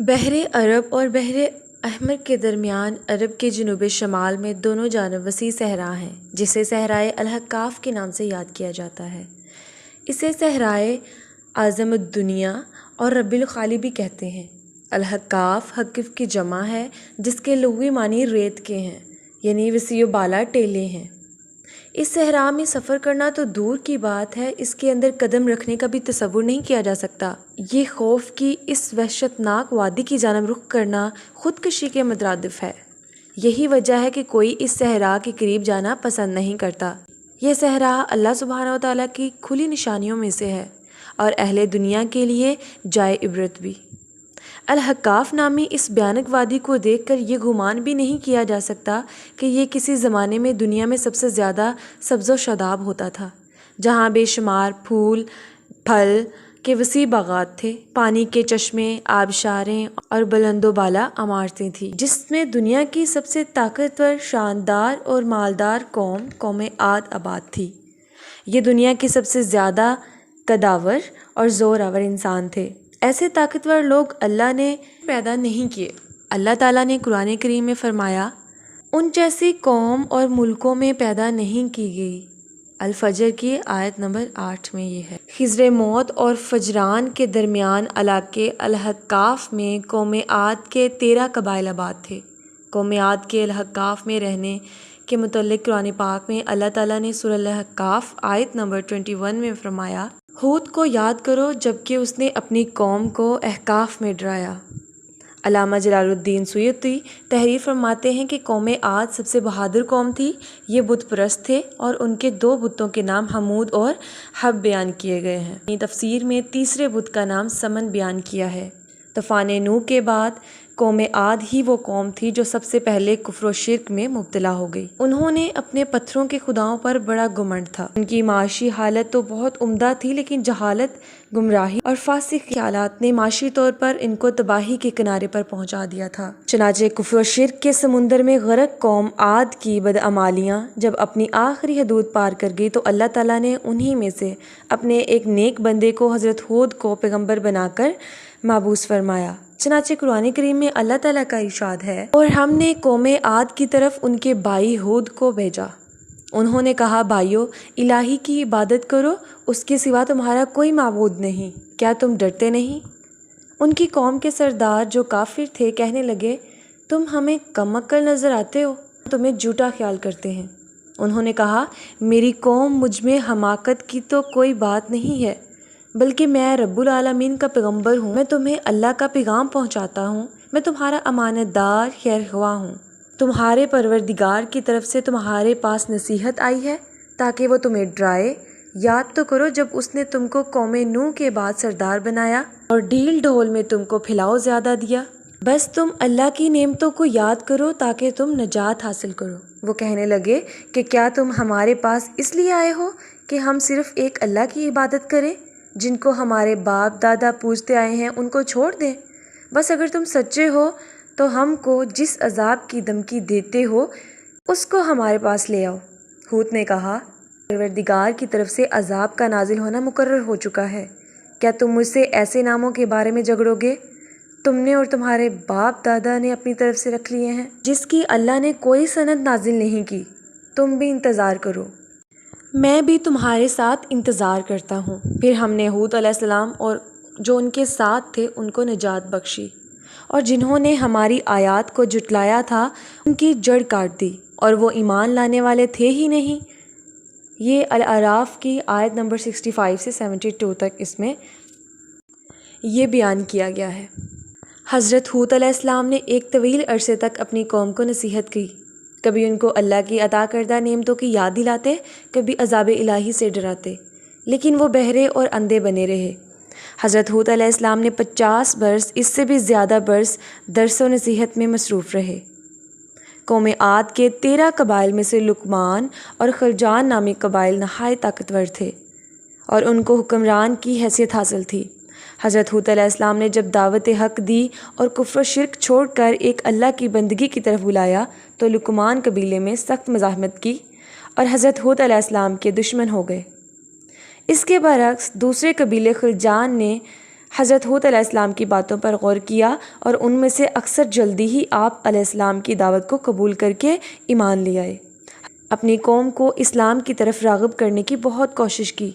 بحر عرب اور بحر احمر کے درمیان عرب کے جنوب شمال میں دونوں جانب وسیع صحرا ہیں جسے صحرائے الاحقاف کے نام سے یاد کیا جاتا ہے۔ اسے صحرائے اعظم الدنیا اور رب الخالی بھی کہتے ہیں۔ الاحقاف حقف کی جمع ہے جس کے لغوی معنی ریت کے ہیں، یعنی وسیع و بالا ٹیلے ہیں۔ اس صحرا میں سفر کرنا تو دور کی بات ہے، اس کے اندر قدم رکھنے کا بھی تصور نہیں کیا جا سکتا۔ یہ خوف کی اس وحشتناک وادی کی جانب رخ کرنا خودکشی کے مترادف ہے۔ یہی وجہ ہے کہ کوئی اس صحرا کے قریب جانا پسند نہیں کرتا۔ یہ صحرا اللہ سبحانہ وتعالیٰ کی کھلی نشانیوں میں سے ہے اور اہل دنیا کے لیے جائے عبرت بھی۔ الاحقاف نامی اس بھیانک وادی کو دیکھ کر یہ گمان بھی نہیں کیا جا سکتا کہ یہ کسی زمانے میں دنیا میں سب سے زیادہ سبز و شاداب ہوتا تھا، جہاں بے شمار پھول پھل کے وسیع باغات تھے، پانی کے چشمے، آبشاریں اور بلند و بالا عمارتیں تھیں، جس میں دنیا کی سب سے طاقتور، شاندار اور مالدار قوم عاد آباد تھی۔ یہ دنیا کے سب سے زیادہ قداور اور زور آور انسان تھے۔ ایسے طاقتور لوگ اللہ نے پیدا نہیں کیے۔ اللہ تعالیٰ نے قرآن کریم میں فرمایا، ان جیسی قوم اور ملکوں میں پیدا نہیں کی گئی۔ الفجر کی آیت نمبر 8 میں یہ ہے۔ خضر موت اور فجران کے درمیان علاقے الاحقاف میں قوم عاد کے 13 قبائل آباد تھے۔ قوم عاد کے الاحقاف میں رہنے کے متعلق قرآن پاک میں اللہ تعالیٰ نے سورہ الاحقاف آیت نمبر 21 میں فرمایا، ہود کو یاد کرو جبکہ اس نے اپنی قوم کو احقاف میں ڈرایا۔ علامہ جلال الدین سیوطی تحریر فرماتے ہیں کہ قوم عاد سب سے بہادر قوم تھی۔ یہ بت پرست تھے اور ان کے 2 بتوں کے نام حمود اور حب بیان کیے گئے ہیں۔ تفسیر میں تیسرے بت کا نام سمن بیان کیا ہے۔ طوفان نوح کے بعد قوم عاد ہی وہ قوم تھی جو سب سے پہلے کفر و شرک میں مبتلا ہو گئی۔ انہوں نے اپنے پتھروں کے خداؤں پر بڑا گھمنڈ تھا۔ ان کی معاشی حالت تو بہت عمدہ تھی، لیکن جہالت، گمراہی اور فاسق خیالات نے معاشی طور پر ان کو تباہی کے کنارے پر پہنچا دیا تھا۔ چنانچہ کفر و شرک کے سمندر میں غرق قوم عاد کی بدعمالیاں جب اپنی آخری حدود پار کر گئی تو اللہ تعالیٰ نے انہی میں سے اپنے ایک نیک بندے کو حضرت ہود کو پیغمبر بنا کر مبعوث فرمایا۔ چنانچہ قرآن کریم میں اللہ تعالیٰ کا ارشاد ہے، اور ہم نے قوم عاد کی طرف ان کے بھائی ہود کو بھیجا۔ انہوں نے کہا، بھائیو، الہی کی عبادت کرو، اس کے سوا تمہارا کوئی معبود نہیں، کیا تم ڈرتے نہیں؟ ان کی قوم کے سردار جو کافر تھے کہنے لگے، تم ہمیں کم عقل نظر آتے ہو، تمہیں جھوٹا خیال کرتے ہیں۔ انہوں نے کہا، میری قوم مجھ میں حماقت کی تو کوئی بات نہیں ہے، بلکہ میں رب العالمین کا پیغمبر ہوں۔ میں تمہیں اللہ کا پیغام پہنچاتا ہوں، میں تمہارا امانت دار خیر خواہ ہوں۔ تمہارے پروردگار کی طرف سے تمہارے پاس نصیحت آئی ہے تاکہ وہ تمہیں ڈرائے۔ یاد تو کرو جب اس نے تم کو قوم نوح کے بعد سردار بنایا اور ڈھیل ڈھول میں تم کو پھلاؤ زیادہ دیا۔ بس تم اللہ کی نعمتوں کو یاد کرو تاکہ تم نجات حاصل کرو۔ وہ کہنے لگے کہ کیا تم ہمارے پاس اس لیے آئے ہو کہ ہم صرف ایک اللہ کی عبادت کریں؟ جن کو ہمارے باپ دادا پوجتے آئے ہیں ان کو چھوڑ دیں۔ بس اگر تم سچے ہو تو ہم کو جس عذاب کی دھمکی دیتے ہو اس کو ہمارے پاس لے آؤ۔ ہود نے کہا، پروردگار کی طرف سے عذاب کا نازل ہونا مقرر ہو چکا ہے، کیا تم مجھ سے ایسے ناموں کے بارے میں جھگڑو گے تم نے اور تمہارے باپ دادا نے اپنی طرف سے رکھ لیے ہیں، جس کی اللہ نے کوئی سند نازل نہیں کی؟ تم بھی انتظار کرو، میں بھی تمہارے ساتھ انتظار کرتا ہوں۔ پھر ہم نے ہود علیہ السلام اور جو ان کے ساتھ تھے ان کو نجات بخشی، اور جنہوں نے ہماری آیات کو جھٹلایا تھا ان کی جڑ کاٹ دی، اور وہ ایمان لانے والے تھے ہی نہیں۔ یہ الاعراف کی آیت نمبر 65 سے 72 تک اس میں یہ بیان کیا گیا ہے۔ حضرت ہود علیہ السلام نے ایک طویل عرصے تک اپنی قوم کو نصیحت کی، کبھی ان کو اللہ کی عطا کردہ نعمتوں کی یاد دلاتے، کبھی عذاب الہی سے ڈراتے، لیکن وہ بہرے اور اندھے بنے رہے۔ حضرت ہود علیہ السلام نے 50 برس، اس سے بھی زیادہ برس درس و نصیحت میں مصروف رہے۔ قوم عاد کے 13 قبائل میں سے لقمان اور خرجان نامی قبائل نہایت طاقتور تھے اور ان کو حکمران کی حیثیت حاصل تھی۔ حضرت ہود علیہ السلام نے جب دعوت حق دی اور کفر و شرک چھوڑ کر ایک اللہ کی بندگی کی طرف بلایا تو لقمان قبیلے میں سخت مزاحمت کی اور حضرت ہود علیہ السلام کے دشمن ہو گئے۔ اس کے برعکس دوسرے قبیلے خرجان نے حضرت ہود علیہ السلام کی باتوں پر غور کیا اور ان میں سے اکثر جلدی ہی آپ علیہ السلام کی دعوت کو قبول کر کے ایمان لے آئے۔ اپنی قوم کو اسلام کی طرف راغب کرنے کی بہت کوشش کی،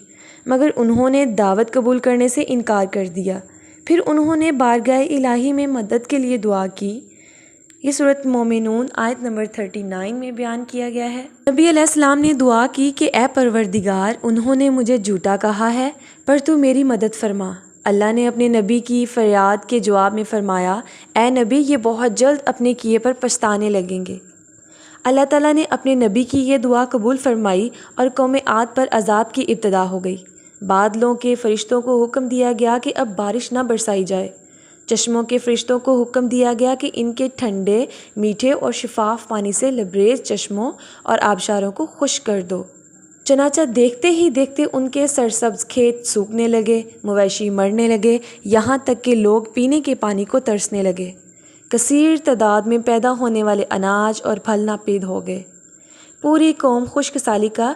مگر انہوں نے دعوت قبول کرنے سے انکار کر دیا۔ پھر انہوں نے بارگاہ الہی میں مدد کے لیے دعا کی۔ یہ سورۃ مومنون آیت نمبر 39 میں بیان کیا گیا ہے۔ نبی علیہ السلام نے دعا کی کہ اے پروردگار، انہوں نے مجھے جھوٹا کہا ہے، پر تو میری مدد فرما۔ اللہ نے اپنے نبی کی فریاد کے جواب میں فرمایا، اے نبی، یہ بہت جلد اپنے کیے پر پچھتانے لگیں گے۔ اللہ تعالیٰ نے اپنے نبی کی یہ دعا قبول فرمائی اور قوم عاد پر عذاب کی ابتدا ہو گئی۔ بادلوں کے فرشتوں کو حکم دیا گیا کہ اب بارش نہ برسائی جائے۔ چشموں کے فرشتوں کو حکم دیا گیا کہ ان کے ٹھنڈے، میٹھے اور شفاف پانی سے لبریز چشموں اور آبشاروں کو خشک کر دو۔ چنانچہ دیکھتے ہی دیکھتے ان کے سرسبز کھیت سوکھنے لگے، مویشی مرنے لگے، یہاں تک کہ لوگ پینے کے پانی کو ترسنے لگے۔ کثیر تعداد میں پیدا ہونے والے اناج اور پھل ناپید ہو گئے۔ پوری قوم خشک سالی کا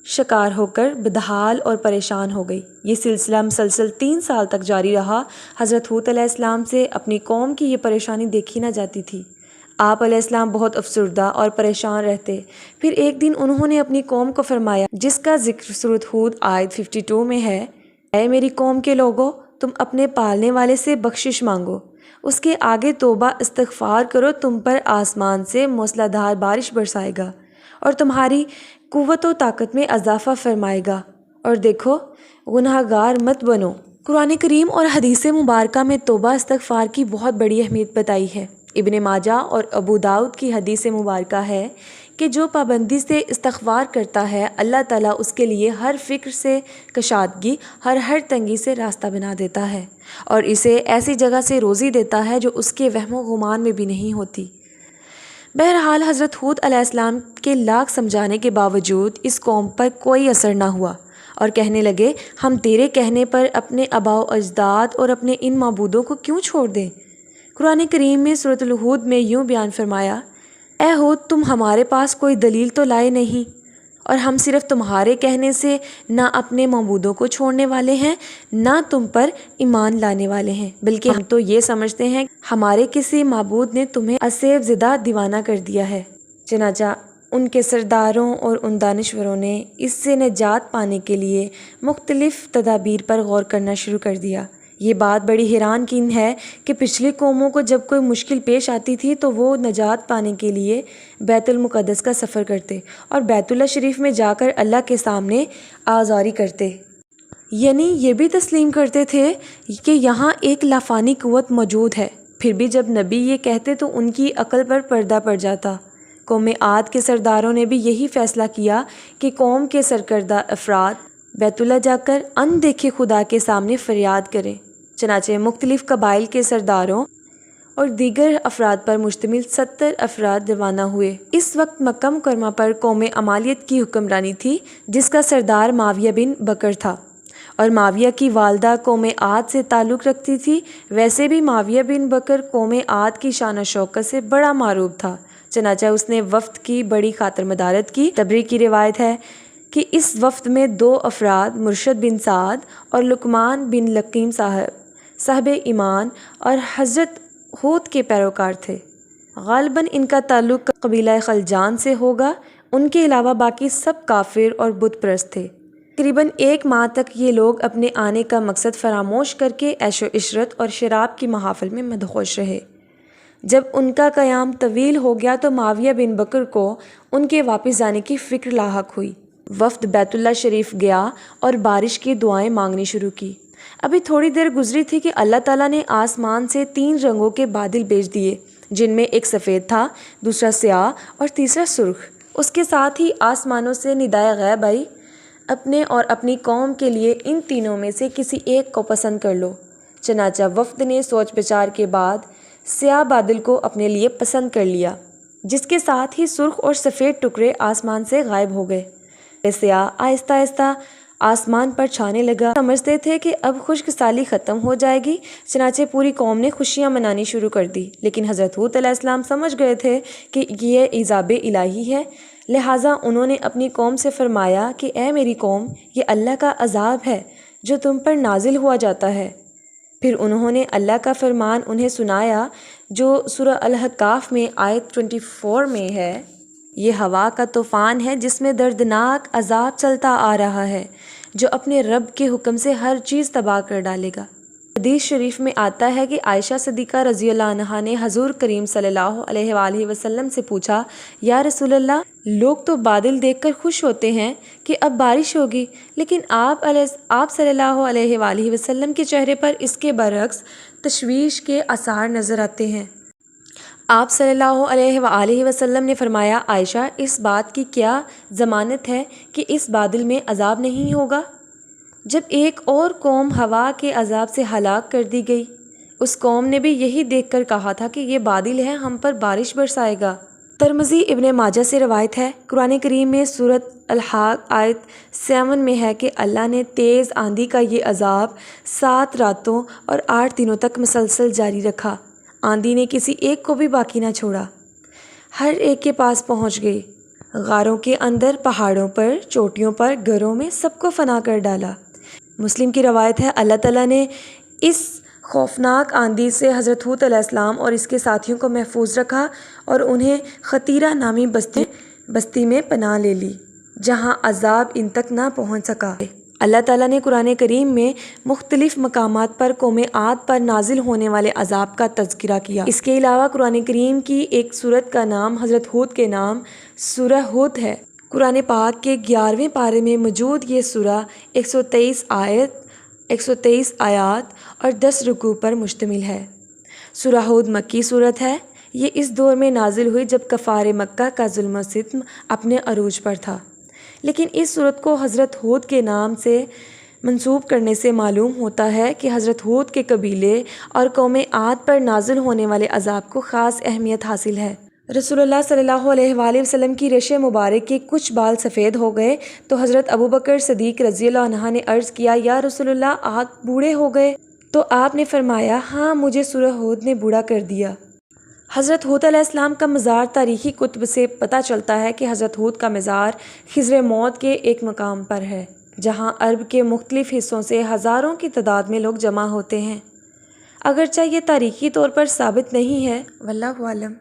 شکار ہو کر بدحال اور پریشان ہو گئی۔ یہ سلسلہ مسلسل 3 سال تک جاری رہا۔ حضرت ہود علیہ السلام سے اپنی قوم کی یہ پریشانی دیکھی نہ جاتی تھی۔ آپ علیہ السلام بہت افسردہ اور پریشان رہتے۔ پھر ایک دن انہوں نے اپنی قوم کو فرمایا، جس کا ذکر سورۃ ہود آیت 52 میں ہے، اے میری قوم کے لوگو، تم اپنے پالنے والے سے بخشش مانگو، اس کے آگے توبہ استغفار کرو، تم پر آسمان سے موسلا دھار بارش برسائے گا اور تمہاری قوت و طاقت میں اضافہ فرمائے گا، اور دیکھو گناہ گار مت بنو۔ قرآن کریم اور حدیث مبارکہ میں توبہ استغفار کی بہت بڑی اہمیت بتائی ہے۔ ابن ماجہ اور ابو داؤد کی حدیث مبارکہ ہے کہ جو پابندی سے استغفار کرتا ہے، اللہ تعالیٰ اس کے لیے ہر فکر سے کشادگی، ہر تنگی سے راستہ بنا دیتا ہے اور اسے ایسی جگہ سے روزی دیتا ہے جو اس کے وہم و گمان میں بھی نہیں ہوتی۔ بہرحال حضرت ہود علیہ السلام کے لاکھ سمجھانے کے باوجود اس قوم پر کوئی اثر نہ ہوا اور کہنے لگے، ہم تیرے کہنے پر اپنے آباء و اجداد اور اپنے ان معبودوں کو کیوں چھوڑ دیں؟ قرآن کریم میں سورۃ الہود میں یوں بیان فرمایا، اے ہود، تم ہمارے پاس کوئی دلیل تو لائے نہیں، اور ہم صرف تمہارے کہنے سے نہ اپنے معبودوں کو چھوڑنے والے ہیں، نہ تم پر ایمان لانے والے ہیں، بلکہ ہم تو یہ سمجھتے ہیں ہمارے کسی معبود نے تمہیں اسیب زدہ دیوانہ کر دیا ہے۔ چنانچہ ان کے سرداروں اور ان دانشوروں نے اس سے نجات پانے کے لیے مختلف تدابیر پر غور کرنا شروع کر دیا۔ یہ بات بڑی حیران کن ہے کہ پچھلی قوموں کو جب کوئی مشکل پیش آتی تھی تو وہ نجات پانے کے لیے بیت المقدس کا سفر کرتے اور بیت اللہ شریف میں جا کر اللہ کے سامنے آزاری کرتے، یعنی یہ بھی تسلیم کرتے تھے کہ یہاں ایک لافانی قوت موجود ہے۔ پھر بھی جب نبی یہ کہتے تو ان کی عقل پر پردہ پڑ جاتا۔ قوم عاد کے سرداروں نے بھی یہی فیصلہ کیا کہ قوم کے سرکردہ افراد بیت اللہ جا کر ان دیکھے خدا کے سامنے فریاد کریں۔ چنانچہ مختلف قبائل کے سرداروں اور دیگر افراد پر مشتمل 70 افراد روانہ ہوئے۔ اس وقت مکہ مکرمہ پر قوم عمالیت کی حکمرانی تھی، جس کا سردار معاویہ بن بکر تھا، اور معاویہ کی والدہ قوم عاد سے تعلق رکھتی تھی۔ ویسے بھی معاویہ بن بکر قوم عاد کی شان و شوکت سے بڑا معروف تھا، چنانچہ اس نے وفد کی بڑی خاطر مدارت کی۔ تبری کی روایت ہے کہ اس وفد میں 2 افراد مرشد بن سعد اور لقمان بن لقیم صاحب ایمان اور حضرت ہود کے پیروکار تھے۔ غالباً ان کا تعلق قبیلہ خلجان سے ہوگا۔ ان کے علاوہ باقی سب کافر اور بت پرست تھے۔ تقریباً 1 ماہ تک یہ لوگ اپنے آنے کا مقصد فراموش کر کے عیش و عشرت اور شراب کی محافل میں مدہوش رہے۔ جب ان کا قیام طویل ہو گیا تو معاویہ بن بکر کو ان کے واپس جانے کی فکر لاحق ہوئی۔ وفد بیت اللہ شریف گیا اور بارش کی دعائیں مانگنی شروع کی۔ ابھی تھوڑی دیر گزری تھی کہ اللہ تعالیٰ نے آسمان سے 3 رنگوں کے بادل بھیج دیے، جن میں ایک سفید تھا، دوسرا سیاہ اور تیسرا سرخ۔ اس کے ساتھ ہی آسمانوں سے ندائے غیب آئی، اپنے اور اپنی قوم کے لیے ان تینوں میں سے کسی ایک کو پسند کر لو۔ چنانچہ وفد نے سوچ بچار کے بعد سیاہ بادل کو اپنے لیے پسند کر لیا، جس کے ساتھ ہی سرخ اور سفید ٹکڑے آسمان سے غائب ہو گئے۔ سیاہ آہستہ آہستہ آسمان پر چھانے لگا۔ سمجھتے تھے کہ اب خشک سالی ختم ہو جائے گی، چنانچہ پوری قوم نے خوشیاں منانی شروع کر دی۔ لیکن حضرت ہود علیہ السلام سمجھ گئے تھے کہ یہ عذاب الہی ہے، لہٰذا انہوں نے اپنی قوم سے فرمایا کہ اے میری قوم، یہ اللہ کا عذاب ہے جو تم پر نازل ہوا جاتا ہے۔ پھر انہوں نے اللہ کا فرمان انہیں سنایا جو سورہ الاحقاف میں آیت 24 میں ہے، یہ ہوا کا طوفان ہے جس میں دردناک عذاب چلتا آ رہا ہے، جو اپنے رب کے حکم سے ہر چیز تباہ کر ڈالے گا۔ حدیث شریف میں آتا ہے کہ عائشہ صدیقہ رضی اللہ عنہا نے حضور کریم صلی اللہ علیہ وآلہ وسلم سے پوچھا، یا رسول اللہ، لوگ تو بادل دیکھ کر خوش ہوتے ہیں کہ اب بارش ہوگی، لیکن آپ صلی اللہ علیہ وآلہ وسلم کے چہرے پر اس کے برعکس تشویش کے آثار نظر آتے ہیں۔ آپ صلی اللہ علیہ وآلہ وسلم نے فرمایا، عائشہ، اس بات کی کیا ضمانت ہے کہ اس بادل میں عذاب نہیں ہوگا؟ جب ایک اور قوم ہوا کے عذاب سے ہلاک کر دی گئی، اس قوم نے بھی یہی دیکھ کر کہا تھا کہ یہ بادل ہے، ہم پر بارش برسائے گا۔ ترمذی ابن ماجہ سے روایت ہے، قرآن کریم میں سورۃ الحاق آیت 7 میں ہے کہ اللہ نے تیز آندھی کا یہ عذاب 7 راتوں اور 8 دنوں تک مسلسل جاری رکھا۔ آندھی نے کسی ایک کو بھی باقی نہ چھوڑا، ہر ایک کے پاس پہنچ گئی، غاروں کے اندر، پہاڑوں پر، چوٹیوں پر، گھروں میں، سب کو فنا کر ڈالا۔ مسلم کی روایت ہے، اللہ تعالیٰ نے اس خوفناک آندھی سے حضرت ہود علیہ السلام اور اس کے ساتھیوں کو محفوظ رکھا اور انہیں خطیرہ نامی بستی میں پناہ لے لی، جہاں عذاب ان تک نہ پہنچ سکا۔ اللہ تعالیٰ نے قرآن کریم میں مختلف مقامات پر قوم عاد پر نازل ہونے والے عذاب کا تذکرہ کیا۔ اس کے علاوہ قرآن کریم کی ایک سورت کا نام حضرت ہود کے نام سورہ ہود ہے۔ قرآن پاک کے 11ویں پارے میں موجود یہ سورہ 123 آیات اور 10 رکوع پر مشتمل ہے۔ سورہ ہود مکی صورت ہے۔ یہ اس دور میں نازل ہوئی جب کفار مکہ کا ظلم و ستم اپنے عروج پر تھا، لیکن اس سورت کو حضرت ہود کے نام سے منسوب کرنے سے معلوم ہوتا ہے کہ حضرت ہود کے قبیلے اور قوم عاد پر نازل ہونے والے عذاب کو خاص اہمیت حاصل ہے۔ رسول اللہ صلی اللہ علیہ وآلہ وسلم کی ریش مبارک کے کچھ بال سفید ہو گئے تو حضرت ابوبکر صدیق رضی اللہ عنہ نے عرض کیا، یا رسول اللہ، آپ بوڑھے ہو گئے؟ تو آپ نے فرمایا، ہاں، مجھے سورہ ہود نے بوڑھا کر دیا۔ حضرت ہود علیہ السلام کا مزار تاریخی کتب سے پتہ چلتا ہے کہ حضرت ہود کا مزار خضر موت کے ایک مقام پر ہے، جہاں عرب کے مختلف حصوں سے ہزاروں کی تعداد میں لوگ جمع ہوتے ہیں۔ اگرچہ یہ تاریخی طور پر ثابت نہیں ہے، واللہ اعلم۔